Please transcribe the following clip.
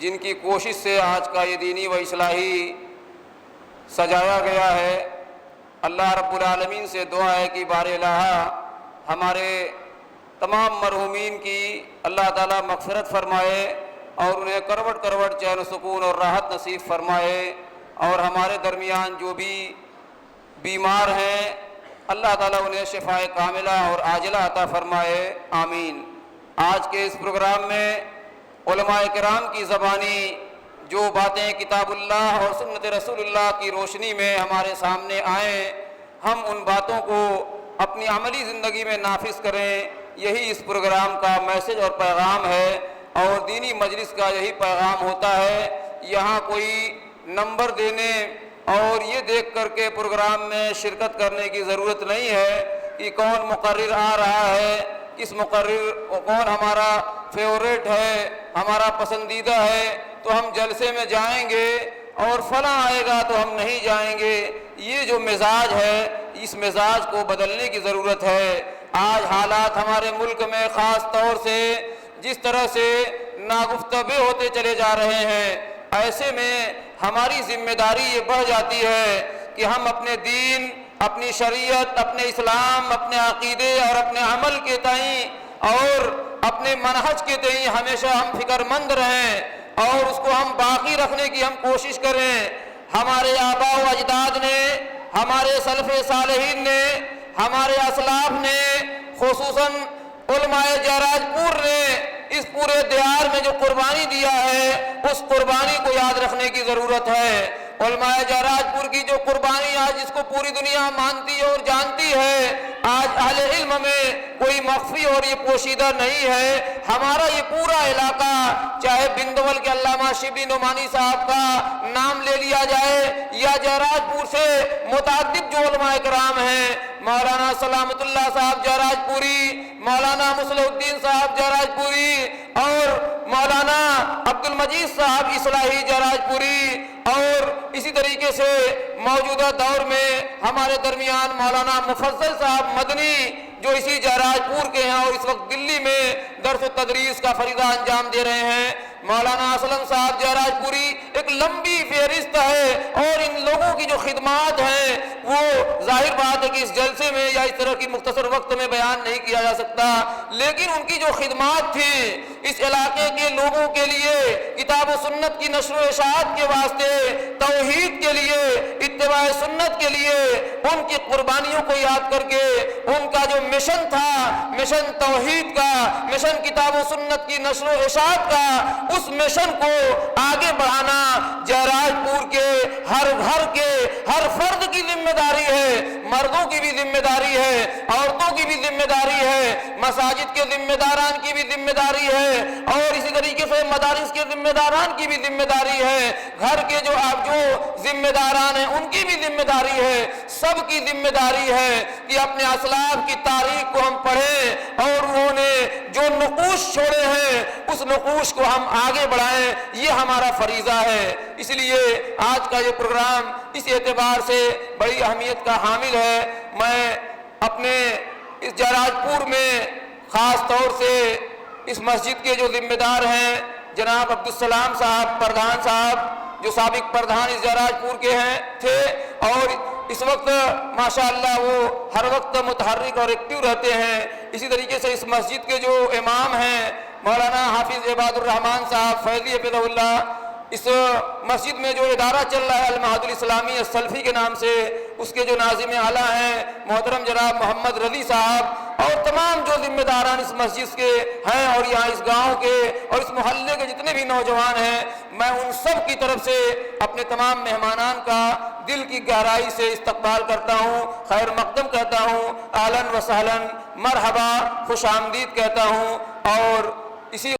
جن کی کوشش سے آج کا یہ دینی و اصلاحی سجایا گیا ہے، اللہ رب العالمین سے دعا ہے کہ بار الہ ہمارے تمام مرحومین کی اللہ تعالیٰ مغفرت فرمائے اور انہیں کروٹ کروٹ چین و سکون اور راحت نصیب فرمائے، اور ہمارے درمیان جو بھی بیمار ہیں اللہ تعالیٰ انہیں شفائے کاملہ اور عاجلہ عطا فرمائے، آمین۔ آج کے اس پروگرام میں علماء کرام کی زبانی جو باتیں کتاب اللہ اور سنت رسول اللہ کی روشنی میں ہمارے سامنے آئیں، ہم ان باتوں کو اپنی عملی زندگی میں نافذ کریں، یہی اس پروگرام کا میسج اور پیغام ہے، اور دینی مجلس کا یہی پیغام ہوتا ہے۔ یہاں کوئی نمبر دینے اور یہ دیکھ کر کے پروگرام میں شرکت کرنے کی ضرورت نہیں ہے کہ کون مقرر آ رہا ہے، کس مقرر کون ہمارا فیوریٹ ہے، ہمارا پسندیدہ ہے تو ہم جلسے میں جائیں گے، اور فلاں آئے گا تو ہم نہیں جائیں گے۔ یہ جو مزاج ہے، اس مزاج کو بدلنے کی ضرورت ہے۔ آج حالات ہمارے ملک میں خاص طور سے جس طرح سے ناگفتگو ہوتے چلے جا رہے ہیں، ایسے میں ہماری ذمہ داری یہ بڑھ جاتی ہے کہ ہم اپنے دین، اپنی شریعت، اپنے اسلام، اپنے عقیدے اور اپنے عمل کے تئیں اور اپنے منہج کے تئیں ہمیشہ ہم فکر مند رہیں، اور اس کو ہم باقی رکھنے کی ہم کوشش کریں۔ ہمارے آباء و اجداد نے، ہمارے سلف صالحین نے، ہمارے اسلاف نے، خصوصاً علماء جہراج پور نے اس پورے دیار میں جو قربانی دیا ہے، اس قربانی کو یاد رکھنے کی ضرورت ہے۔ علماء جہراج پور کی جو قربانی آج جس کو پوری دنیا مانتی ہے اور جانتی ہے، آج اہل علم میں کوئی مخفی اور یہ پوشیدہ نہیں ہے۔ ہمارا یہ پورا علاقہ، چاہے بندول کے علامہ شبلی نعمانی صاحب کا نام لے لیا جائے، یا جہراج پور سے متعدد جو علماء کرام ہیں، مولانا سلامت اللہ صاحب جہراج پوری، مولانا مصلح الدین صاحب جہراج پوری، اور مولانا عبد المجید صاحب اصلاحی جہراج پوری، اور اسی طریقے سے موجودہ دور میں ہمارے درمیان مولانا مفضل صاحب مدنی جو اسی جہراج پور کے ہیں اور اس وقت دلی میں درس و تدریس کا فریضہ انجام دے رہے ہیں، مولانا اسلم صاحب جہراج پوری، ایک لمبی فہرست ہے، اور ان لوگوں کی جو خدمات ہیں وہ ظاہر بات ہے کہ اس جلسے میں یا اس طرح کی مختصر وقت میں بیان نہیں کیا جا سکتا، لیکن ان کی جو خدمات تھی اس علاقے کے لوگوں کے لیے، کتاب و سنت کی نشر و اشاعت کے واسطے، توحید کے لیے، اتباع سنت کے لیے، ان کی قربانیوں کو یاد کر کے ان کا جو مشن تھا، مشن توحید کا، مشن کتاب و سنت کی نشر و اشاعت کا، اس مشن کو آگے بڑھانا جہراج پور کے ہر گھر کے ہر فرد کی ذمہ داری ہے، مردوں کی بھی ذمہ داری ہے، عورتوں کی بھی ذمہ داری ہے، مساجد کے ذمہ داران کی بھی ذمہ داری ہے، اور اسی طریقے سے مدارس کے ذمہ داران کی بھی ذمہ داری ہے، گھر کے جو ذمہ داران ہیں ان کی بھی ذمہ داری ہے، سب کی ذمہ داری ہے کہ اپنے اسلاف کی تاریخ کو ہم پڑھیں، اور انہوں نے جو نقوش چھوڑے ہیں اس نقوش کو ہم آگے بڑھائیں، یہ ہمارا فریضہ ہے۔ اس لیے آج کا یہ پروگرام اس اعتبار سے بڑی اہمیت کا حامل ہے۔ میں اپنے اس جہراج پور میں خاص طور سے اس مسجد کے جو ذمہ دار ہیں جناب عبدالسلام صاحب پردھان صاحب، جو سابق پردھان اس جہراج پور کے تھے، اور اس وقت ماشاءاللہ وہ ہر وقت متحرک اور ایکٹیو رہتے ہیں۔ اسی طریقے سے اس مسجد کے جو امام ہیں مولانا حافظ عباد الرحمان صاحب فیضی حفظہ اللہ، اس مسجد میں جو ادارہ چل رہا ہے المعہد الاسلامی السلفی کے نام سے، اس کے جو ناظم اعلیٰ ہیں محترم جناب محمد رضی صاحب، اور تمام جو ذمہ داران اس مسجد کے ہیں اور یہاں اس گاؤں کے اور اس محلے کے جتنے بھی نوجوان ہیں، میں ان سب کی طرف سے اپنے تمام مہمانان کا دل کی گہرائی سے استقبال کرتا ہوں، خیر مقدم کہتا ہوں، اہلاً و سہلاً، مرحبا، خوش آمدید کہتا ہوں، اور اسی